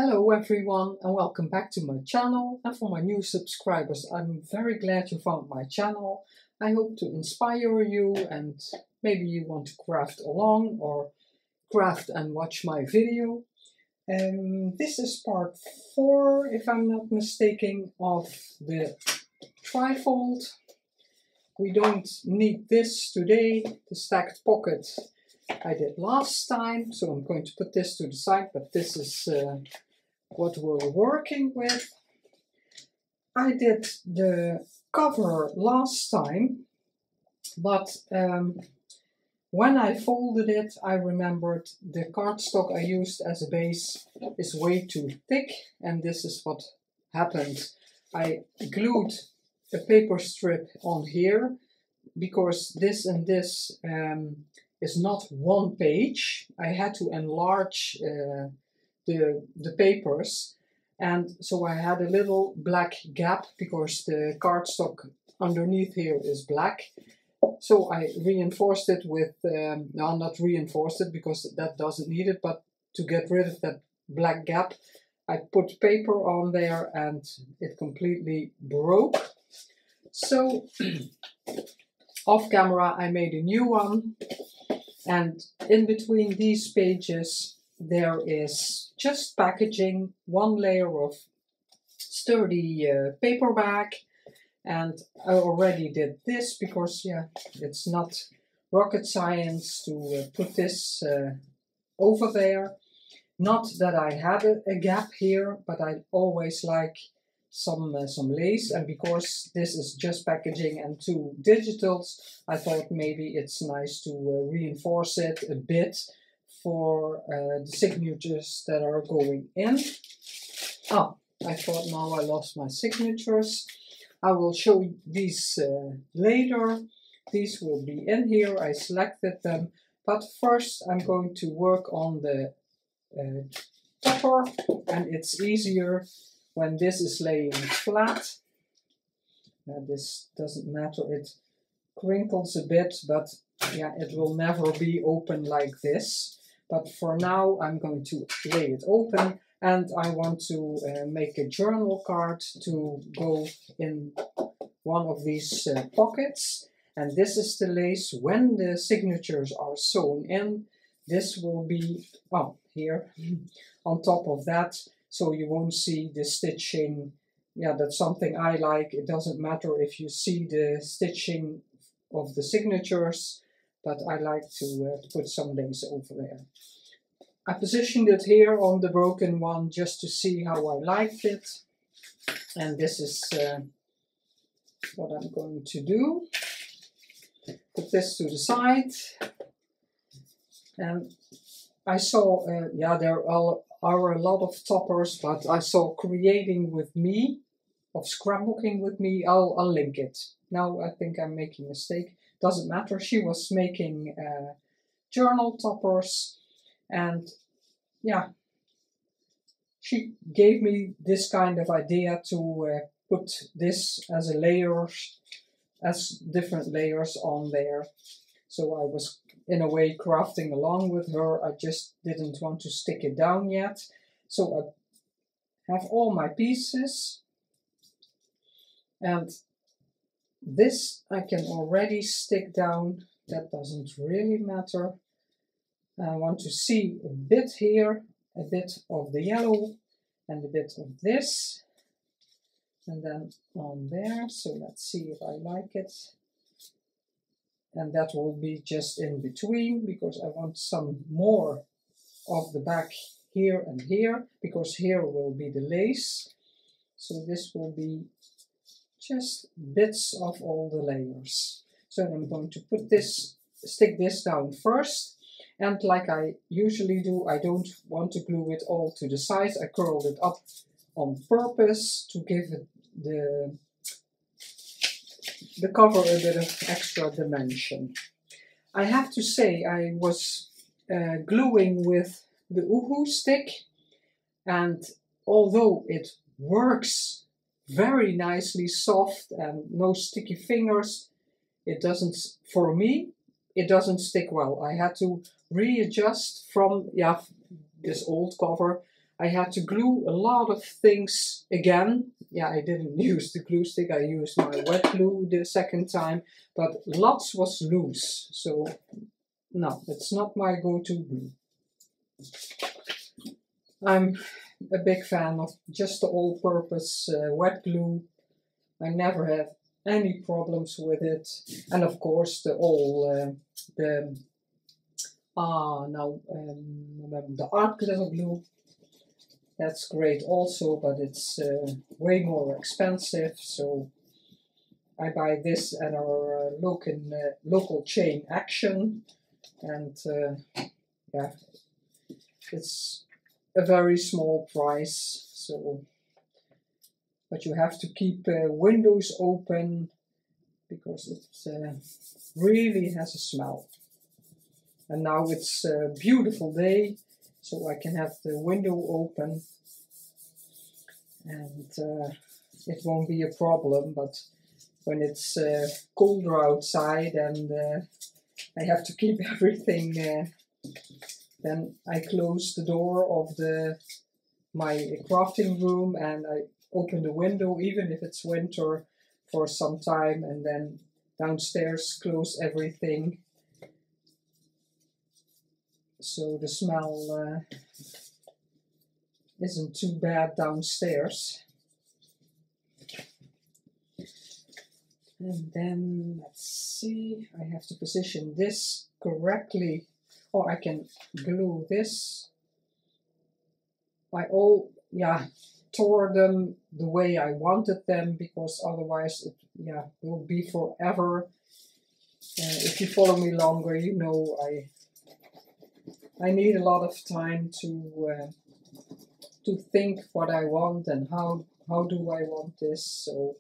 Hello everyone and welcome back to my channel, and for my new subscribers, I'm very glad you found my channel. I hope to inspire you and maybe you want to craft along or craft and watch my video. This is part 4, if I'm not mistaken, of the trifold. We don't need this today, the stacked pocket I did last time, so I'm going to put this to the side, but this is what we're working with. I did the cover last time, but when I folded it, I remembered the cardstock I used as a base is way too thick, and this is what happened. I glued a paper strip on here because this and this is not one page. I had to enlarge the papers, and so I had a little black gap because the cardstock underneath here is black. So I reinforced it with, no, not reinforced it because that doesn't need it, but to get rid of that black gap, I put paper on there and it completely broke. So off camera I made a new one, and in between these pages there is just packaging, one layer of sturdy paperback, and I already did this because, yeah, it's not rocket science to put this over there. Not that I had a gap here, but I always like some lace, and because this is just packaging and 2 digitals, I thought maybe it's nice to reinforce it a bit for the signatures that are going in. Ah, I thought now I lost my signatures. I will show you these later. These will be in here. I selected them. But first I'm going to work on the topper, and it's easier when this is laying flat. This doesn't matter, it crinkles a bit, but yeah, it will never be open like this. But for now I'm going to lay it open, and I want to make a journal card to go in one of these pockets. And this is the lace. When the signatures are sewn in, this will be here on top of that, so you won't see the stitching. Yeah, that's something I like. It doesn't matter if you see the stitching of the signatures, but I like to put some lace over there. I positioned it here on the broken one just to see how I liked it, and this is what I'm going to do. Put this to the side, and I saw, yeah, there are a lot of toppers, but I saw Creating With Me, of Scrapbooking With Me. I'll link it. Now I think I'm making a mistake. Doesn't matter. She was making journal toppers, and yeah, she gave me this kind of idea to put this as a layer, as different layers on there. So I was in a way crafting along with her. I just didn't want to stick it down yet. So I have all my pieces, and this I can already stick down. That doesn't really matter. I want to see a bit here, a bit of the yellow and a bit of this, and then on there. So let's see if I like it. And that will be just in between, because I want some more of the back here and here, because here will be the lace. So this will be just bits of all the layers. So I'm going to put this, stick this down first, and like I usually do, I don't want to glue it all to the sides. I curled it up on purpose to give it the cover a bit of extra dimension. I have to say, I was gluing with the Uhu stick, and although it works very nicely, soft and no sticky fingers, it doesn't, for me, it doesn't stick well. I had to readjust from, yeah, this old cover. I had to glue a lot of things again. Yeah, I didn't use the glue stick, I used my wet glue the second time, but lots was loose. So no, it's not my go-to glue. I'm a big fan of just the all-purpose wet glue. I never have any problems with it. And of course the art glitter glue, that's great also, but it's way more expensive. So I buy this at our local chain Action, and yeah, it's a very small price. So, but you have to keep windows open because it really has a smell. And now it's a beautiful day, so I can have the window open, and it won't be a problem. But when it's colder outside and I have to keep everything, then I close the door of my crafting room and I open the window, even if it's winter, for some time, and then downstairs close everything. So the smell isn't too bad downstairs. And then, let's see, I have to position this correctly, or I can glue this. I tore them the way I wanted them, because otherwise it will be forever. If you follow me longer, you know I need a lot of time to think what I want and how do I want this. So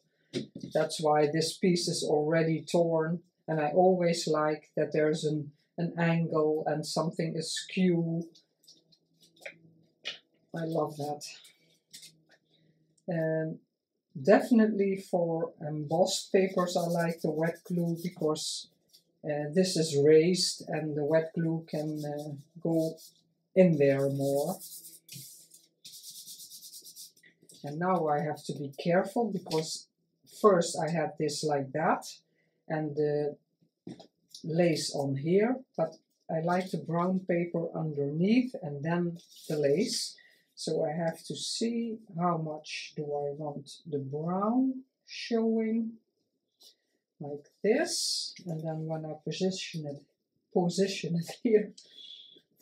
that's why this piece is already torn, and I always like that there's an angle and something askew. I love that. And definitely for embossed papers I like the wet glue, because this is raised and the wet glue can go in there more. And now I have to be careful, because first I had this like that and the lace on here, but I like the brown paper underneath and then the lace. So I have to see how much do I want the brown showing, like this. And then when I position it here,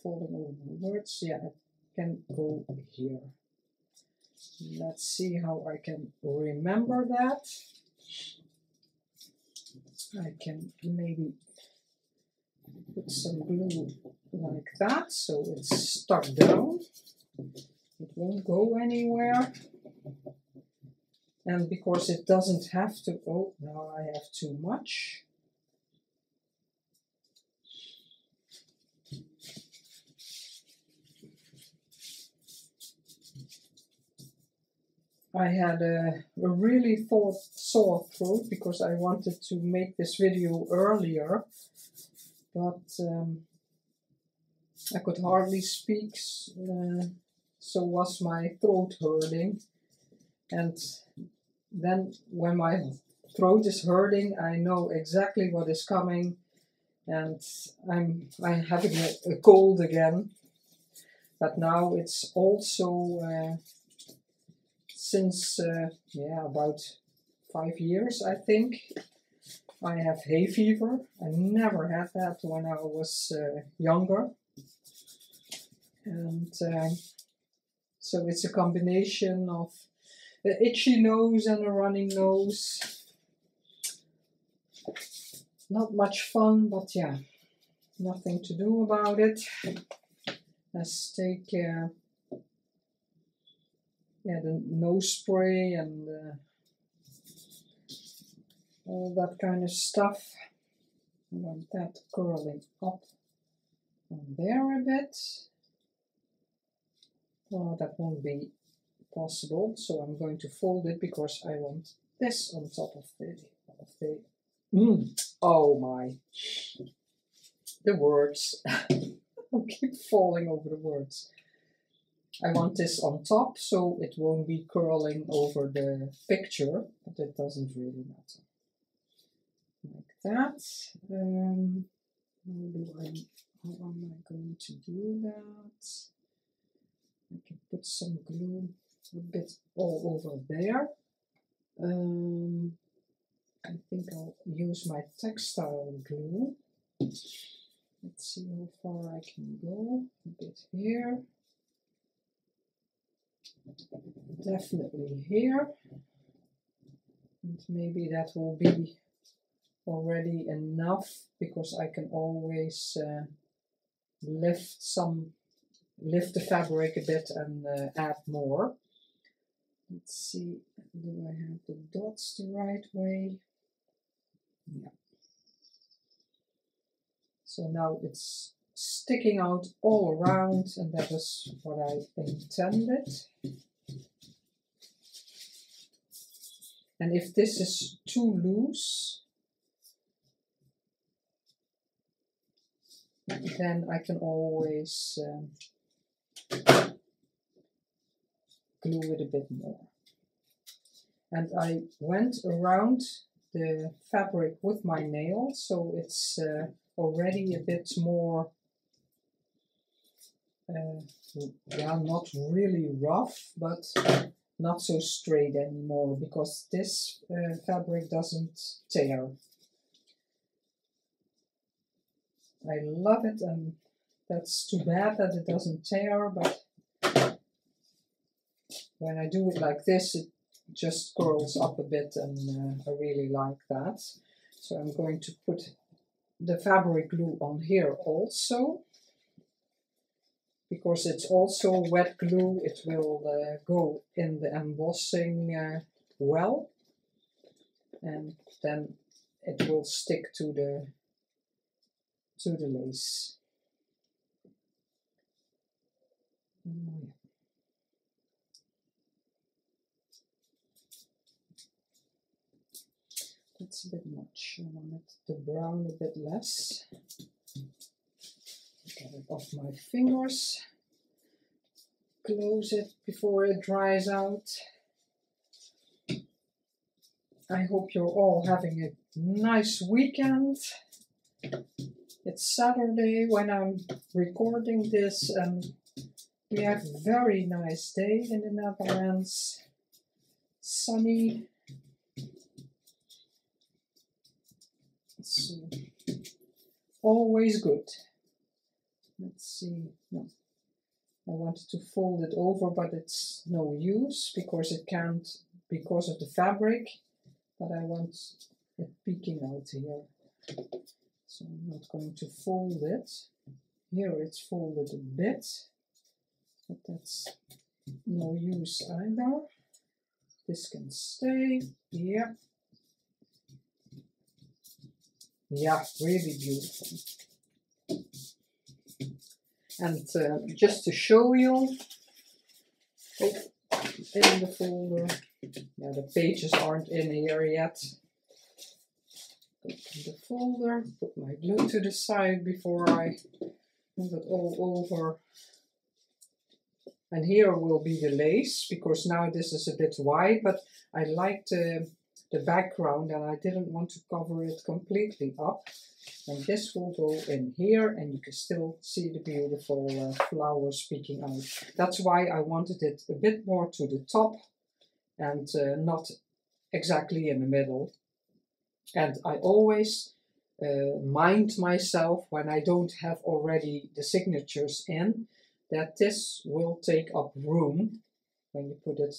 folding over the words, yeah, it can go here. Let's see how I can remember that. I can maybe put some glue like that, so it's stuck down. It won't go anywhere. And because it doesn't have to, oh, now I have too much. I had a really sore throat because I wanted to make this video earlier, but I could hardly speak, so was my throat hurting. And then when my throat is hurting, I know exactly what is coming, and I'm having a cold again. But now it's also since about 5 years, I think, I have hay fever. I never had that when I was younger. And so it's a combination of an itchy nose and a running nose. Not much fun, but yeah, nothing to do about it. Let's take the nose spray and all that kind of stuff. I want that curling up on there a bit. Oh, that won't be possible, so I'm going to fold it because I want this on top of the oh my, the words. I keep falling over the words. I want this on top so it won't be curling over the picture, but it doesn't really matter. Like that. How am I going to do that? I can put some glue a bit all over there. I think I'll use my textile glue. Let's see how far I can go. A bit here. Definitely here. And maybe that will be already enough, because I can always lift the fabric a bit and add more. Let's see, do I have the dots the right way? Yeah. So now it's sticking out all around, and that is what I intended. And if this is too loose, then I can always glue it a bit more. And I went around the fabric with my nail, so it's already a bit more, yeah, not really rough, but not so straight anymore, because this fabric doesn't tear. I love it, and that's too bad that it doesn't tear, but when I do it like this, it just curls up a bit, and I really like that. So I'm going to put the fabric glue on here also, because it's also wet glue. It will go in the embossing well, and then it will stick to the lace. That's a bit much. I wanted the brown a bit less. Get it off my fingers. Close it before it dries out. I hope you're all having a nice weekend. It's Saturday when I'm recording this, and we have a very nice day in the Netherlands. Sunny. So, always good. Let's see. No, I wanted to fold it over, but it's no use because it can't, because of the fabric. But I want it peeking out here. So I'm not going to fold it. Here it's folded a bit, but that's no use either. This can stay. Yeah. Yeah, really beautiful. And just to show you, in the folder, yeah, the pages aren't in here yet. Open the folder, put my glue to the side before I move it all over. And here will be the lace, because now this is a bit wide, but I liked the background and I didn't want to cover it completely up. And this will go in here, and you can still see the beautiful flowers peeking out. That's why I wanted it a bit more to the top and not exactly in the middle. And I always mind myself, when I don't have already the signatures in, that this will take up room when you put it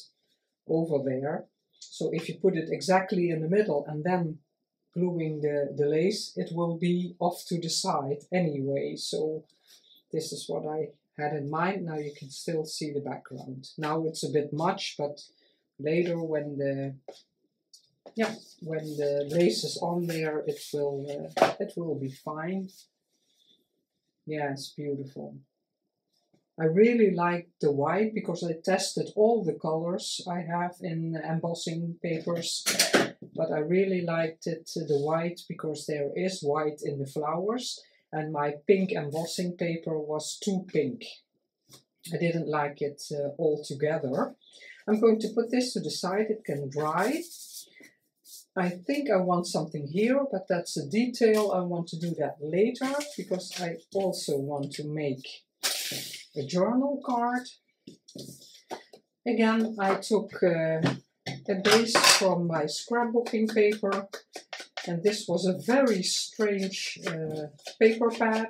over there. So if you put it exactly in the middle and then gluing the lace, it will be off to the side anyway. So this is what I had in mind. Now you can still see the background. Now it's a bit much, but later when the lace is on there, it will be fine. Yeah, it's beautiful. I really like the white because I tested all the colors I have in embossing papers, but I really liked it, the white, because there is white in the flowers, and my pink embossing paper was too pink. I didn't like it all together. I'm going to put this to the side, it can dry. I think I want something here, but that's a detail. I want to do that later because I also want to make a journal card. Again, I took a base from my scrapbooking paper, and this was a very strange paper pad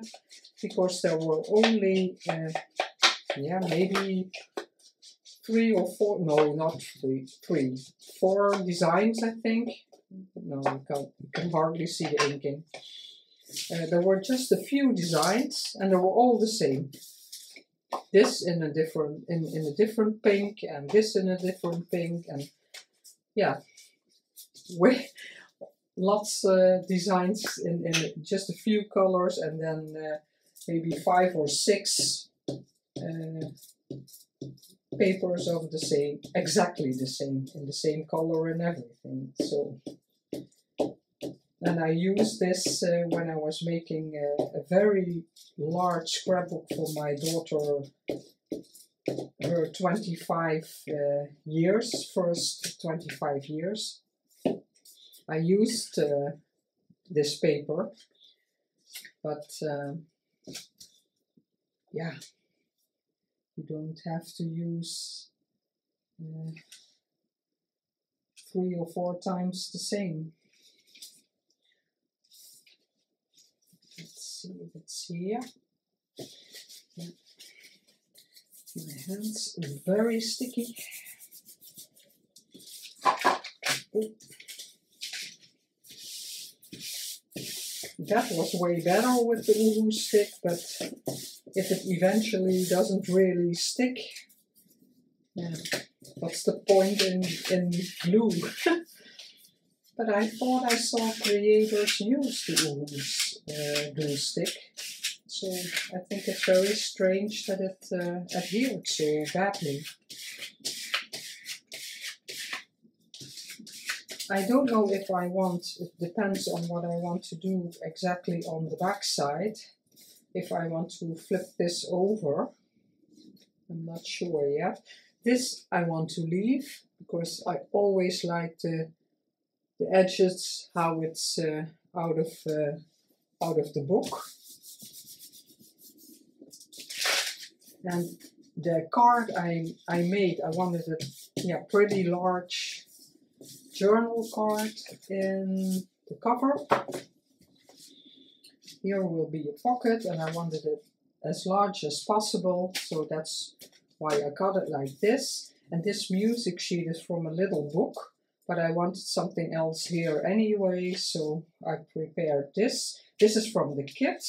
because there were only, yeah, maybe 3 or 4, no, not 3, 4 designs, I think. No, you can hardly see the inking. There were just a few designs, and they were all the same. This in a different pink, and this in a different pink, and yeah, lots designs in just a few colors, and then maybe 5 or 6 papers of the same, exactly the same, in the same color and everything. So, and I used this when I was making a very large scrapbook for my daughter, her 25 years, first 25 years. I used this paper, but yeah, you don't have to use 3 or 4 times the same. Let's see if it's here. Yeah. My hands are very sticky. Ooh. That was way better with the Uhu stick, but if it eventually doesn't really stick, yeah, what's the point in glue? But I thought I saw creators use the Uhu's glue stick, so I think it's very strange that it adhered so badly. I don't know if I want, it depends on what I want to do exactly on the back side. If I want to flip this over, I'm not sure yet. This I want to leave because I always like the edges, how it's out of the book. And the card I made, I wanted a, yeah, pretty large journal card in the cover. Here will be a pocket, and I wanted it as large as possible, so that's why I cut it like this. And this music sheet is from a little book, but I wanted something else here anyway, so I prepared this. This is from the kit.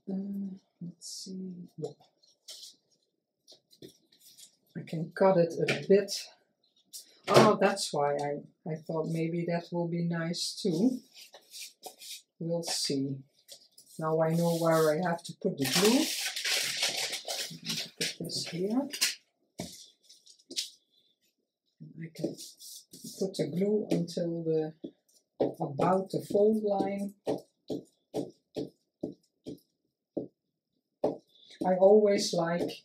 Let's see. Yeah. I can cut it a bit. Oh, that's why I thought maybe that will be nice too. We'll see. Now I know where I have to put the glue. Put this here. And I can put the glue until about the fold line. I always like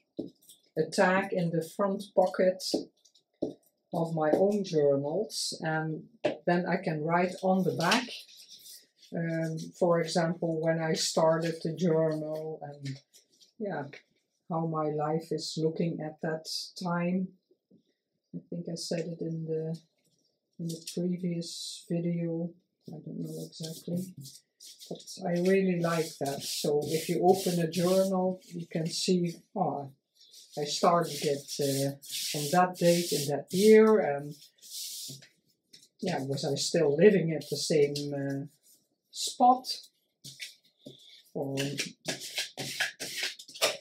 a tag in the front pocket of my own journals, and then I can write on the back, for example, when I started the journal, and yeah, how my life is looking at that time. I think I said it in the previous video. I don't know exactly, but I really like that. So if you open a journal, you can see, oh, I started it on that date in that year, and yeah, was I still living at the same spot? Or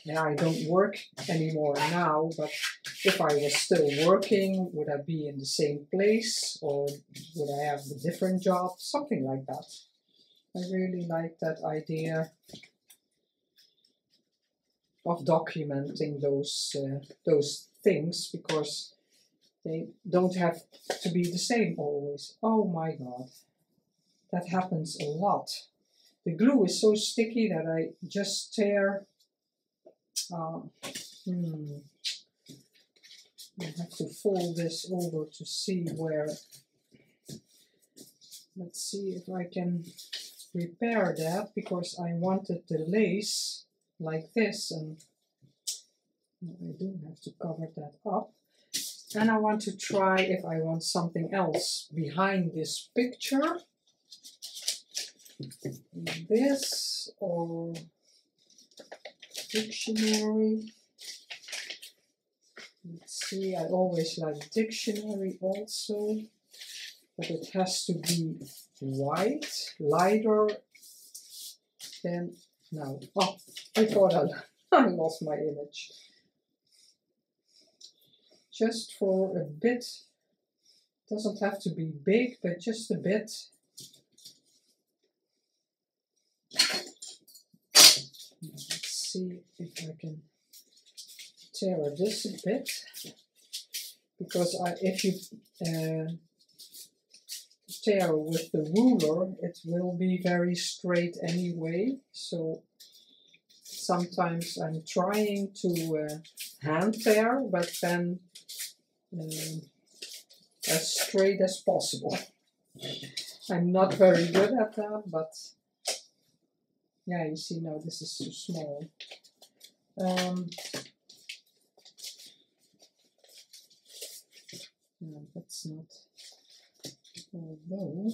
yeah, I don't work anymore now, but if I was still working, would I be in the same place, or would I have a different job? Something like that. I really like that idea of documenting those things, because they don't have to be the same always. Oh my God, that happens a lot. the glue is so sticky that I just tear. I have to fold this over to see where. Let's see if I can repair that, because I wanted the lace like this, and I do have to cover that up. And I want to try if I want something else behind this picture. This or dictionary. Let's see, I always like dictionary also, but it has to be white, lighter than now. Oh, I thought I lost my image. Just for a bit, doesn't have to be big, but just a bit. Let's see if I can tear this a bit, because if you tear with the ruler, it will be very straight anyway. So sometimes I'm trying to hand tear, but then as straight as possible. I'm not very good at that, but yeah, you see now this is too small. No, that's not. Although,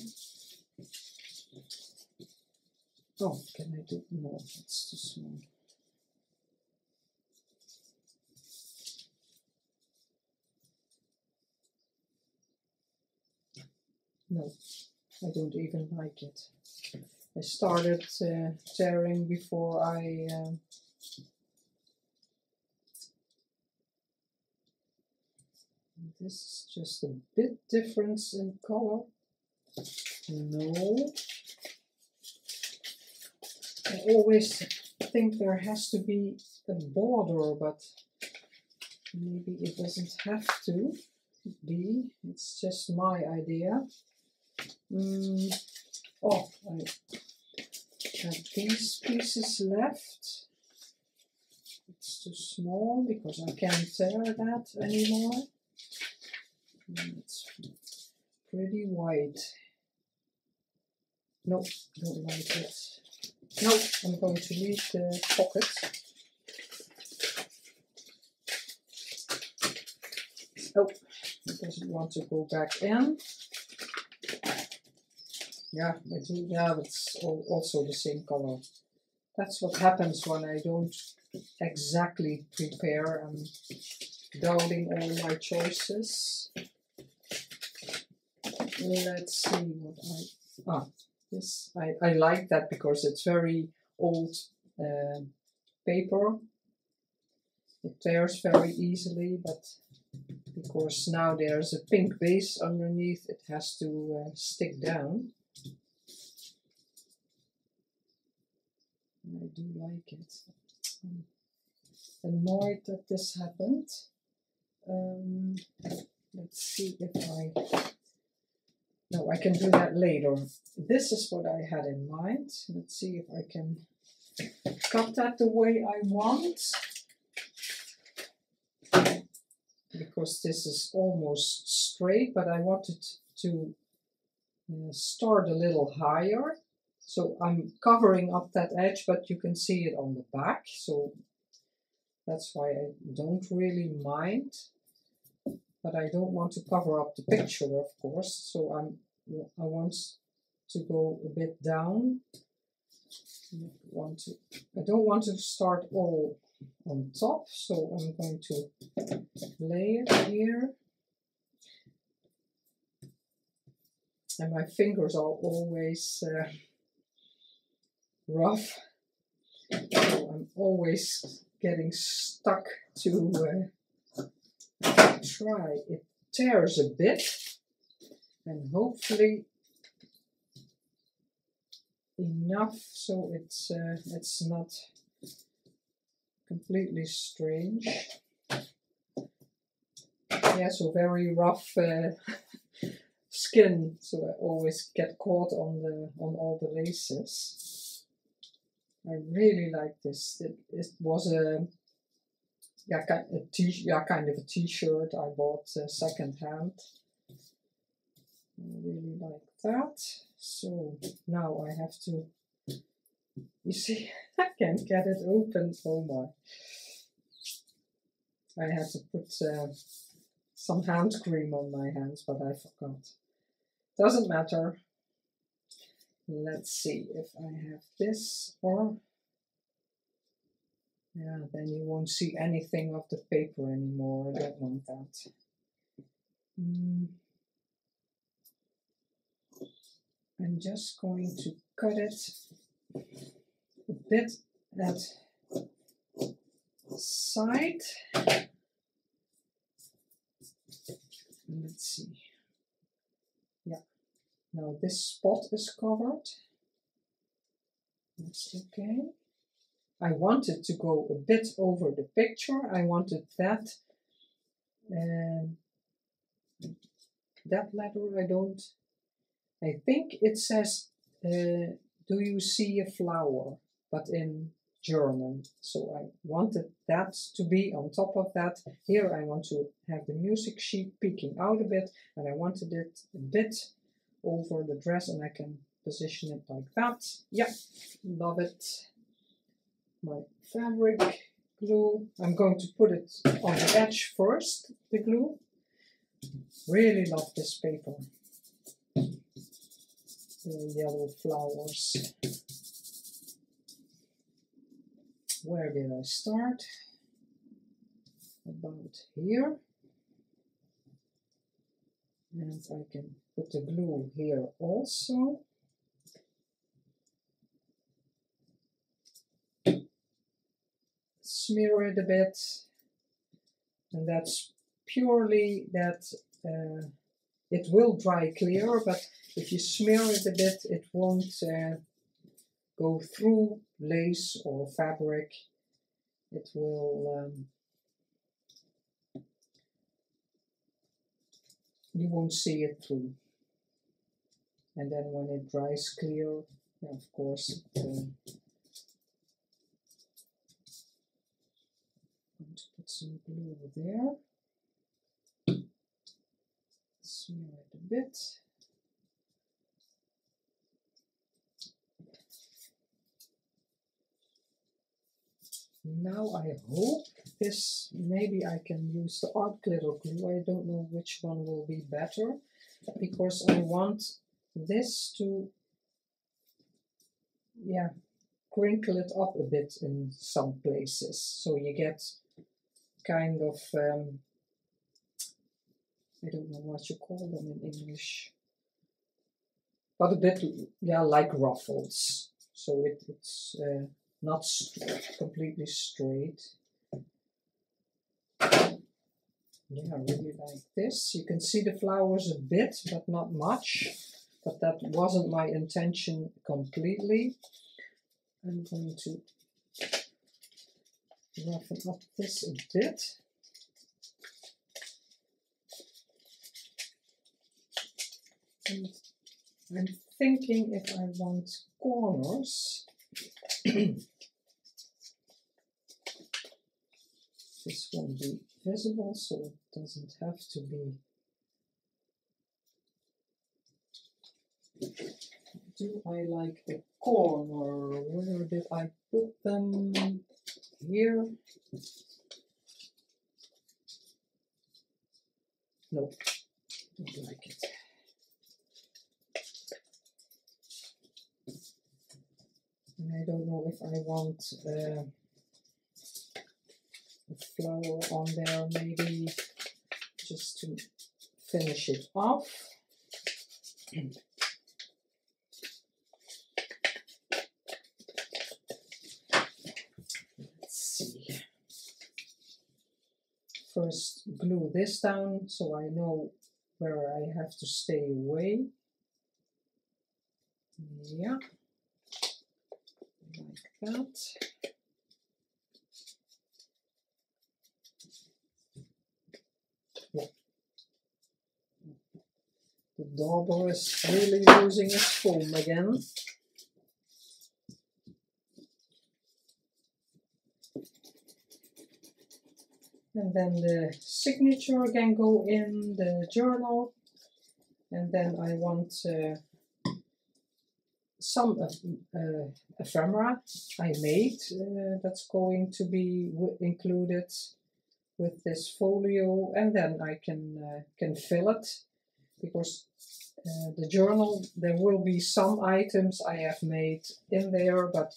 oh, can I do? No, it's too small. No, I don't even like it. I started tearing before I this is just a bit difference in color. No, I always think there has to be a border, but maybe it doesn't have to be. It's just my idea. Oh, I have these pieces left. It's too small because I can't tear that anymore. It's pretty wide. No, don't like it. No, I'm going to leave the pocket. Oh, it doesn't want to go back in. Yeah, I do. Yeah, it's also the same color. That's what happens when I don't exactly prepare. I'm doubting all my choices. Let's see what this I like that because it's very old paper. It tears very easily, but because now there's a pink base underneath, it has to stick down. I do like it. I'm annoyed that this happened. Let's see if no, I can do that later. This is what I had in mind. Let's see if I can cut that the way I want. Because this is almost straight, but I wanted to start a little higher. So I'm covering up that edge, but you can see it on the back. So that's why I don't really mind. But I don't want to cover up the picture, of course. So I want to go a bit down. I don't want to start all on top, so I'm going to lay it here. And my fingers are always rough. So I'm always getting stuck to try. It tears a bit, and hopefully enough so it's not completely strange. Yeah, so very rough skin, so I always get caught on all the laces. I really like this. It was a kind of a t-shirt I bought second hand. I really like that. So now I have to, you see, I can't get it open. Oh my. I had to put some hand cream on my hands, but I forgot. Doesn't matter. Let's see if I have this, or yeah, then you won't see anything of the paper anymore. I don't want that. I'm just going to cut it a bit at side. Let's see. Yeah. Now this spot is covered. That's okay. I wanted to go a bit over the picture. I wanted that that letter. I think it says, do you see a flower? But in German. So I wanted that to be on top of that. Here I want to have the music sheet peeking out a bit, and I wanted it a bit over the dress, and I can position it like that. Yeah, love it. My fabric glue. I'm going to put it on the edge first, the glue. Really love this paper. The yellow flowers. Where did I start? About here. And I can put the glue here also. Smear it a bit. And that's purely that it will dry clear, but if you smear it a bit, it won't go through lace or fabric. It will, you won't see it through. And then when it dries clear, yeah, of course, I'm going to put some glue there. Smear it a bit. Now I hope this, maybe I can use the art glitter glue. I don't know which one will be better, because I want this to, yeah, crinkle it up a bit in some places. So you get kind of, I don't know what you call them in English, but a bit, yeah, like ruffles. So it's not completely straight. Yeah, I really like this. You can see the flowers a bit, but not much. But that wasn't my intention completely. I'm going to roughen up this a bit. And I'm thinking if I want corners, this won't be visible, so it doesn't have to be. Do I like a corner? Where did I put them? Here? No, don't like it. And I don't know if I want a flower on there, maybe just to finish it off. Let's see. First glue this down so I know where I have to stay away. Yeah. Like that. Yeah. The dauber is really losing its foam again. And then the signature can go in the journal. And then I want some ephemera I made that's going to be included with this folio, and then I can fill it, because the journal, there will be some items I have made in there, but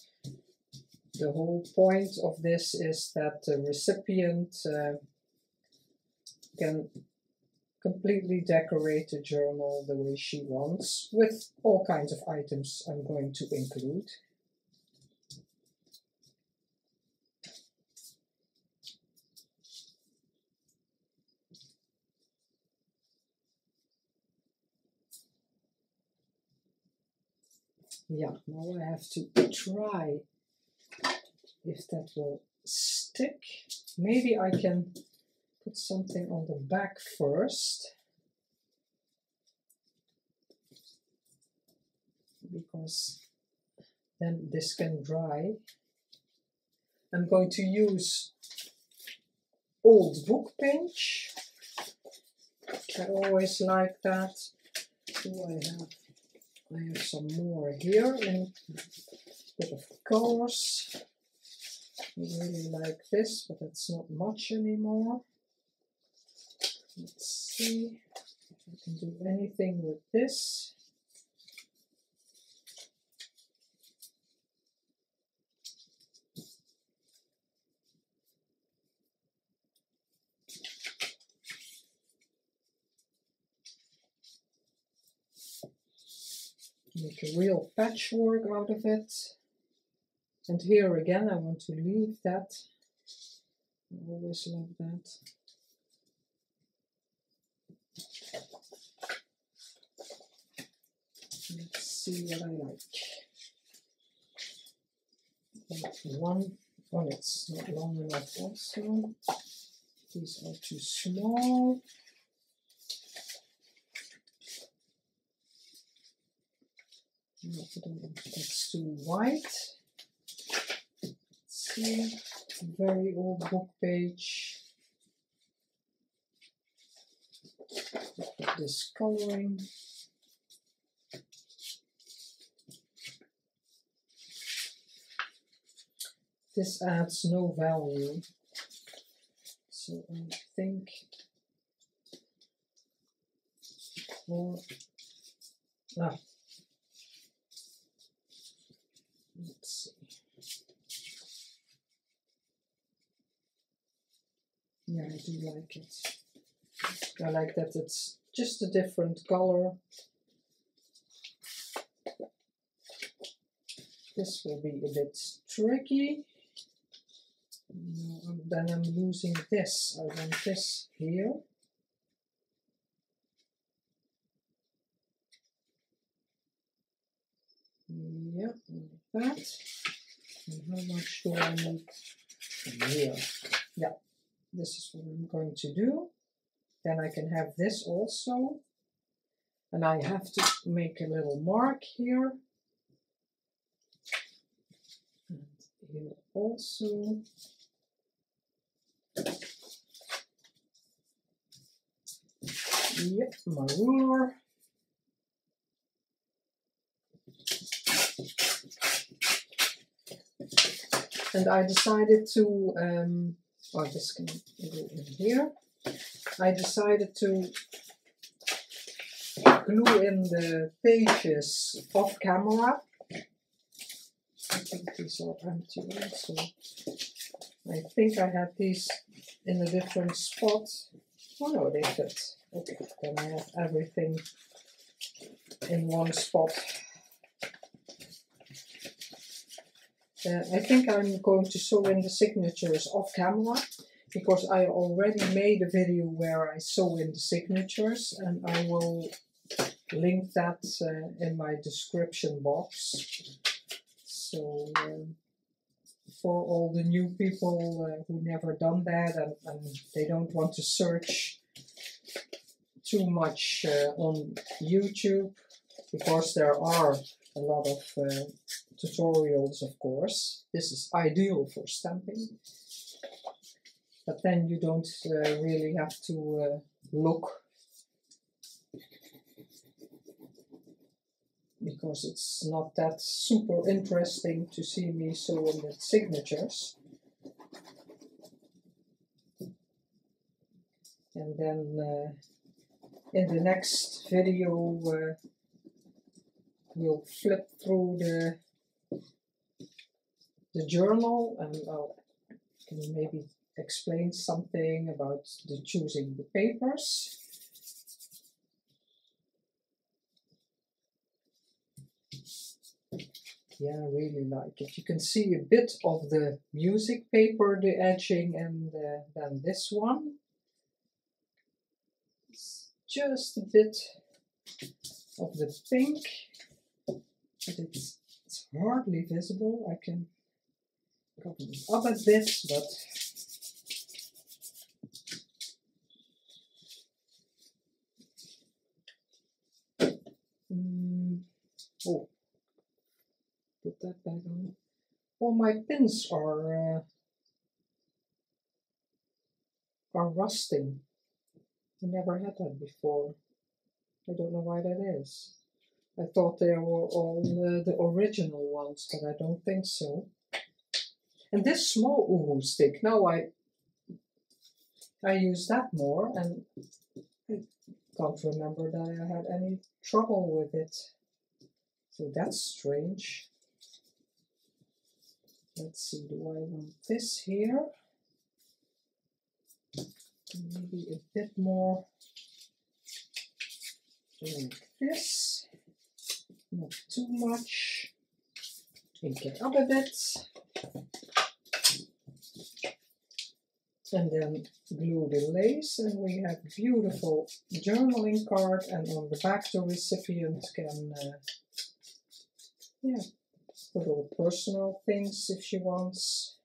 the whole point of this is that the recipient can completely decorate the journal the way she wants, with all kinds of items I'm going to include. Yeah, now I have to try if that will stick. Maybe I can put something on the back first, because then this can dry. I'm going to use old book page. I always like that. Do I have some more here in a bit of colors. I really like this, but it's not much anymore. Let's see if I can do anything with this. Make a real patchwork out of it. And here again, I want to leave that. I always love that. Let's see what I like. One, oh, it's not long enough also. These are too small. No, that's too wide. Let's see, very old book page. Put this coloring. This adds no value, so I think for let's see. Yeah, I do like it. I like that it's just a different color. This will be a bit tricky. No, then I'm losing this. I want this here. Yeah, like that. And how much do I need here? Yeah, this is what I'm going to do. Then I can have this also. And I have to make a little mark here. And here also. Yep, my ruler. And I decided to, oh, this can go in here. I decided to glue in the pages off camera. I think these are empty also. I think I had these in a different spot. Oh no, they fit. Okay, then I have everything in one spot. I think I'm going to sew in the signatures off camera, because I already made a video where I sew in the signatures, and I will link that in my description box. So for all the new people who never done that and they don't want to search too much on YouTube, because there are a lot of tutorials, of course. This is ideal for stamping. but then you don't really have to look, because it's not that super interesting to see me sewing the signatures. And then in the next video we'll flip through the journal, and I'll can maybe explain something about choosing the papers. Yeah, I really like it. You can see a bit of the music paper, the edging, and then this one. It's just a bit of the pink, but it's hardly visible. I can cover it up a bit, but oh, put that back on. All my pins are rusting. I never had that before. I don't know why that is. I thought they were all the original ones, but I don't think so. And this small uhu stick, now I use that more, and I can't remember that I had any trouble with it. So that's strange. Let's see, do I want this here? Maybe a bit more like this. Not too much. Ink it up a bit. And then glue the lace, and we have a beautiful journaling card, and on the back the recipient can yeah, put all personal things if she wants.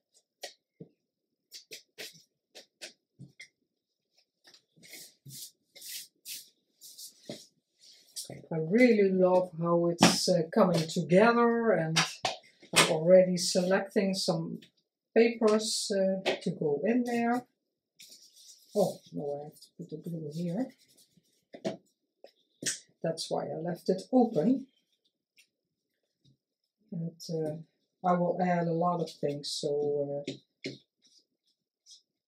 I really love how it's coming together, and I'm already selecting some papers to go in there. Oh, no, I have to put the glue here. That's why I left it open. And I will add a lot of things, so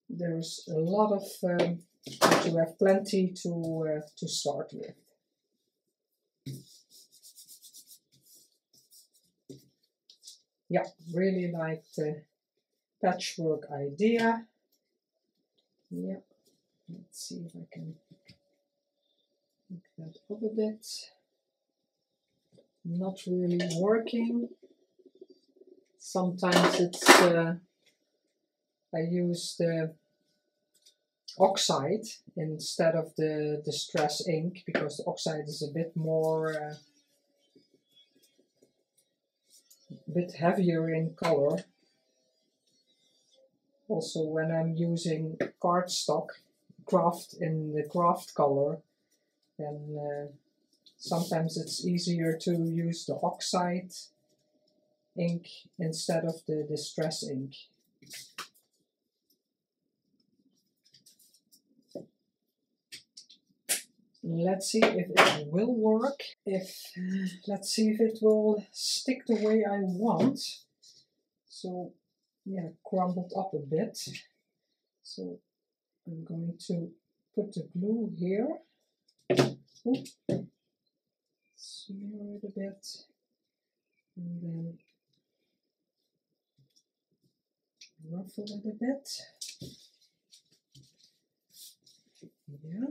there's a lot of, but you have plenty to start with. Yeah, really like the patchwork idea. Yeah, let's see if I can make that up a bit. Not really working. Sometimes it's I use the oxide instead of the distress ink, because the oxide is a bit more a bit heavier in color. Also, when I'm using cardstock craft in the craft color, then sometimes it's easier to use the oxide ink instead of the distress ink. Let's see if it will work. Let's see if it will stick the way I want. So yeah, crumbled up a bit. So I'm going to put the glue here. Oop. Smear it a bit, and then ruffle it a bit. Yeah.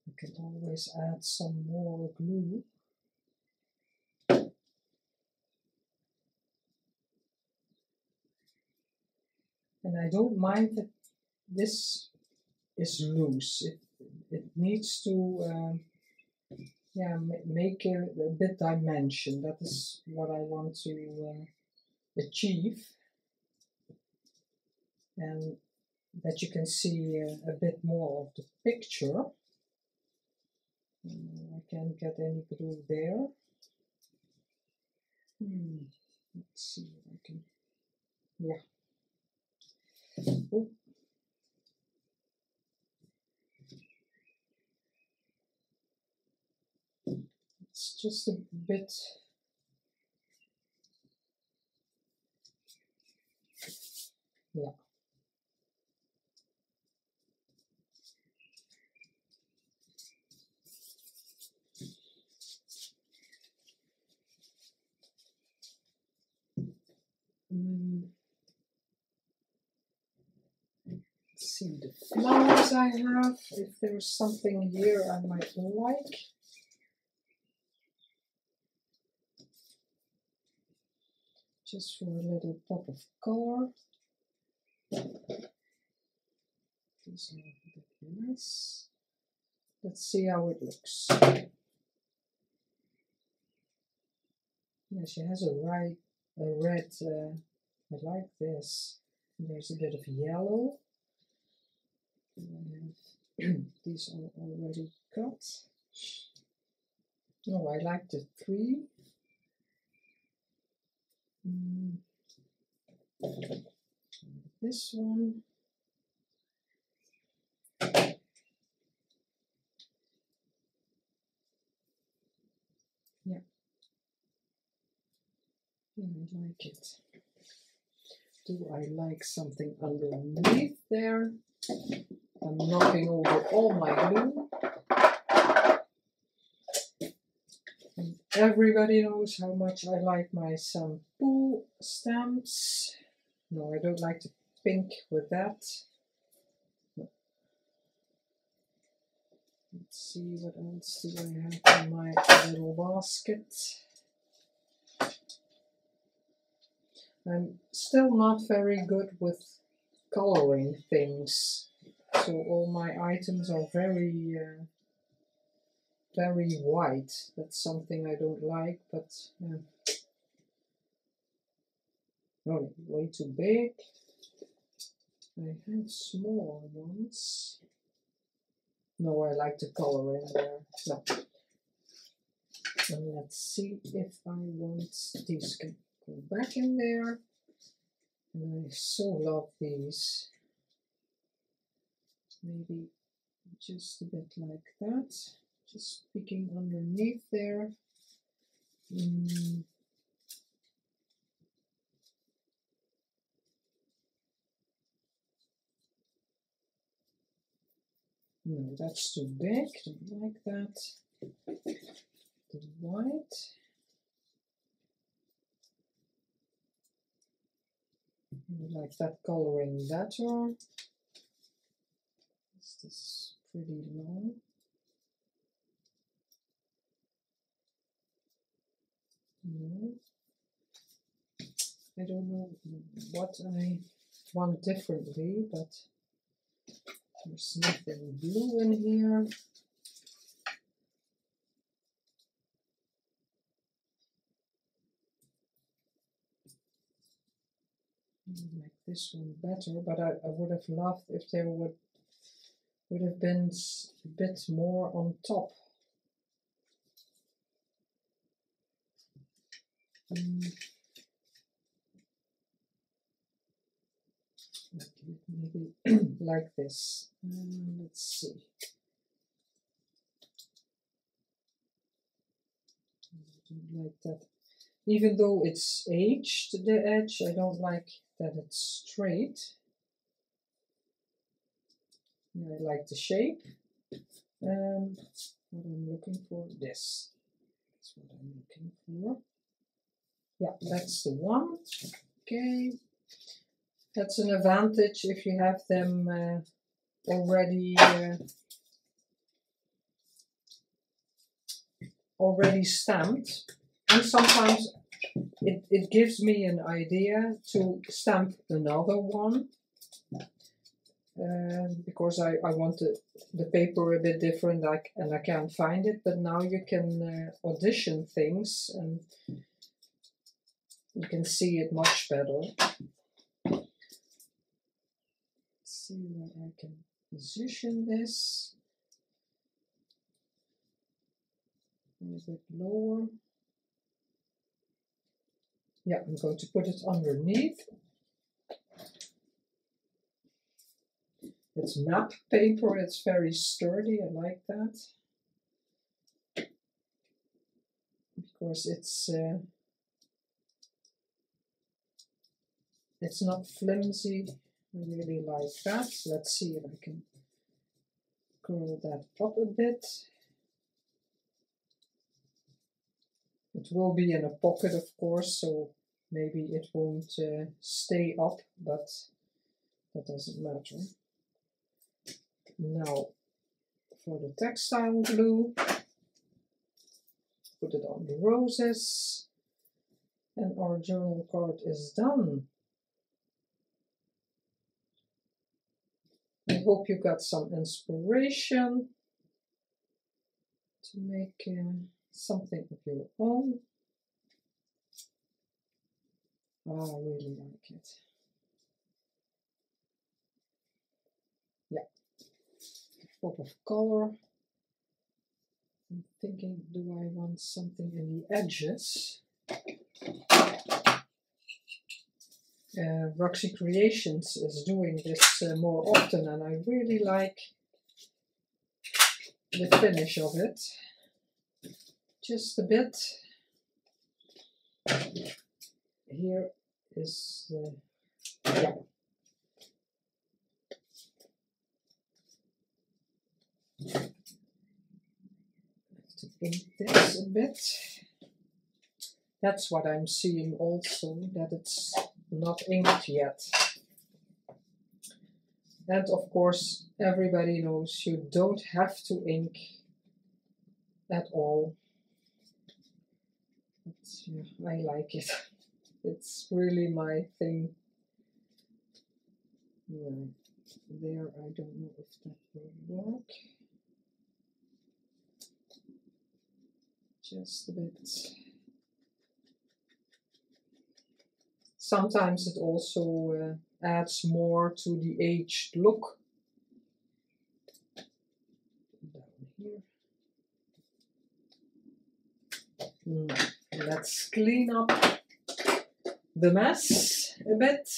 You can always add some more glue. And I don't mind that this is loose. It needs to yeah, make a bit dimension. That is what I want to achieve. and that you can see a bit more of the picture. I can't get any blue there. Let's see if I can, yeah. Oh. It's just a bit, yeah. Let's see the flowers I have, if there's something here I might like. Just for a little pop of color. These are a bit nice. Let's see how it looks. Yeah, she has a red, I like this. There's a bit of yellow. These are already cut. Oh, I like the 3. This one. Yeah. I like it. Do I like something underneath there? I'm knocking over all my glue. And everybody knows how much I like my some Poole stamps. No, I don't like the pink with that. Let's see what else do I have in my little basket. I'm still not very good with coloring things, so all my items are very very white. That's something I don't like, but yeah. Oh, way too big. I have smaller ones. No, I like the color in there. No. And let's see if I want these can go back in there. And I so love these. Maybe just a bit like that. Just peeking underneath there. No, that's too big. Don't like that. The white. I like that coloring better. This is pretty long. No. I don't know what I want differently, but there's nothing blue in here. I like this one better, but I would have loved if there would have been a bit more on top. Maybe like this. Let's see. I don't like that. Even though it's aged, the edge, I don't like that it's straight. I like the shape. What I'm looking for, this. That's what I'm looking for. Yeah, that's the one. Okay. That's an advantage if you have them already stamped. And sometimes it gives me an idea to stamp another one. Because I want the paper a bit different, and I can't find it, but now you can audition things and you can see it much better. see where I can position this. A bit lower. Yeah, I'm going to put it underneath. It's map paper, it's very sturdy, I like that. Because it's not flimsy, I really like that. So let's see if I can curl that up a bit. It will be in a pocket, of course, so maybe it won't stay up, but that doesn't matter. Now, for the textile glue, put it on the roses, and our journal card is done. I hope you got some inspiration to make something of your own. Oh, I really like it. Yeah, pop of color. I'm thinking, do I want something in the edges? Roxy Creations is doing this more often, and I really like the finish of it. Just a bit. Here is yeah. I have to ink this a bit. That's what I'm seeing also, that it's not inked yet. And of course, everybody knows you don't have to ink at all. But yeah, I like it. It's really my thing. Yeah, there, I don't know if that will work. Just a bit. Sometimes it also adds more to the aged look. Down here. Let's clean up the mess a bit.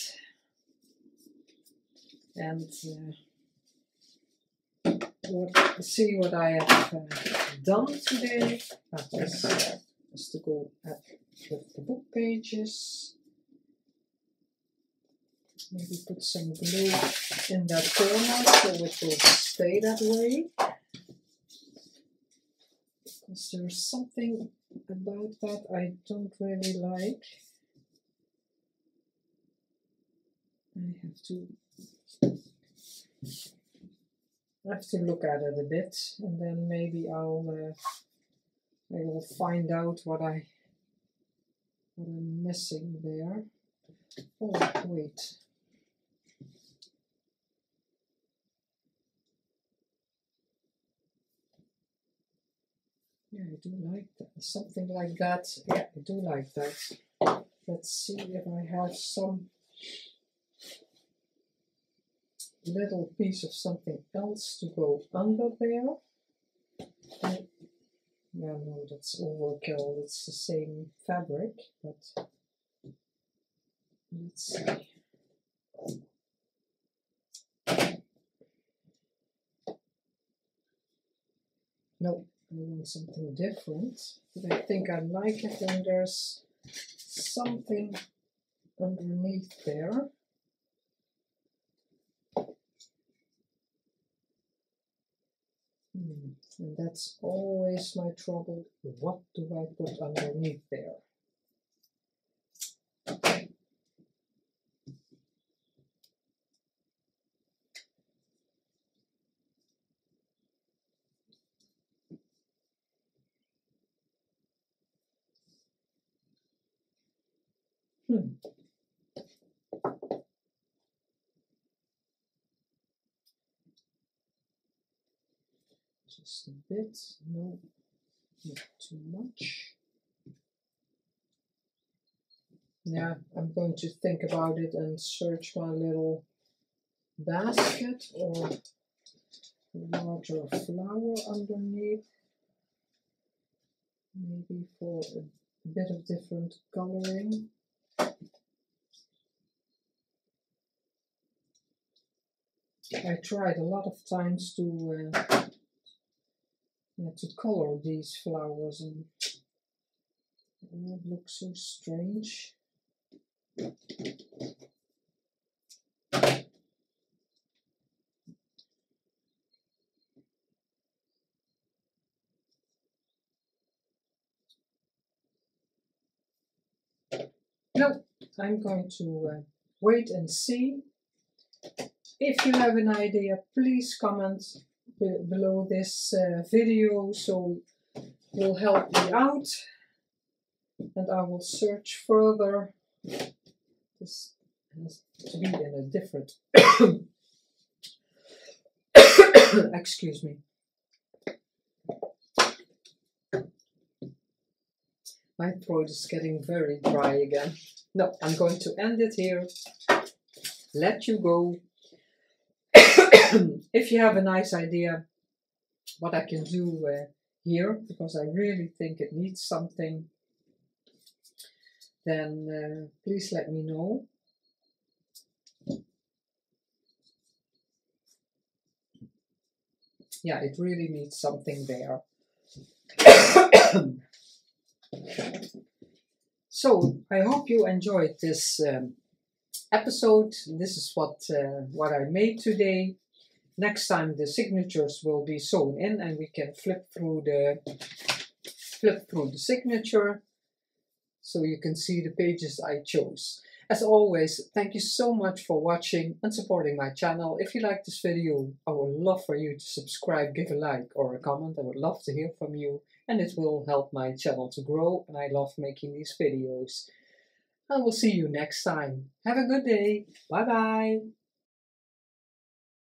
And see what I have done today. That is to go with the book pages. Maybe put some glue in that corner so it will stay that way. Because there's something about that I don't really like. I have to look at it a bit, and then maybe I will find out what I'm missing there. Oh wait. Yeah, I do like that. Something like that. Yeah, I do like that. Let's see if I have some little piece of something else to go under there. And, yeah, no, that's overkill. It's the same fabric, but let's see. No, I want something different, but I think I like it when there's something underneath there. And that's always my trouble. What do I put underneath there? Just a bit, no, not too much. Yeah, I'm going to think about it and search my little basket or larger flower underneath, maybe for a bit of different coloring. I tried a lot of times to color these flowers, and it looks so strange. No, I'm going to wait and see. If you have an idea, please comment below this video, so you'll help me out, and I will search further. This has to be in a different excuse me. My throat is getting very dry again. No, I'm going to end it here. Let you go. If you have a nice idea what I can do here, because I really think it needs something, then please let me know. Yeah, it really needs something there. So I hope you enjoyed this episode. This is what I made today. Next time the signatures will be sewn in, and we can flip through the signature, so you can see the pages I chose. As always, thank you so much for watching and supporting my channel. If you like this video, I would love for you to subscribe, give a like or a comment. I would love to hear from you, and it will help my channel to grow, and I love making these videos. I will see you next time. Have a good day. Bye bye.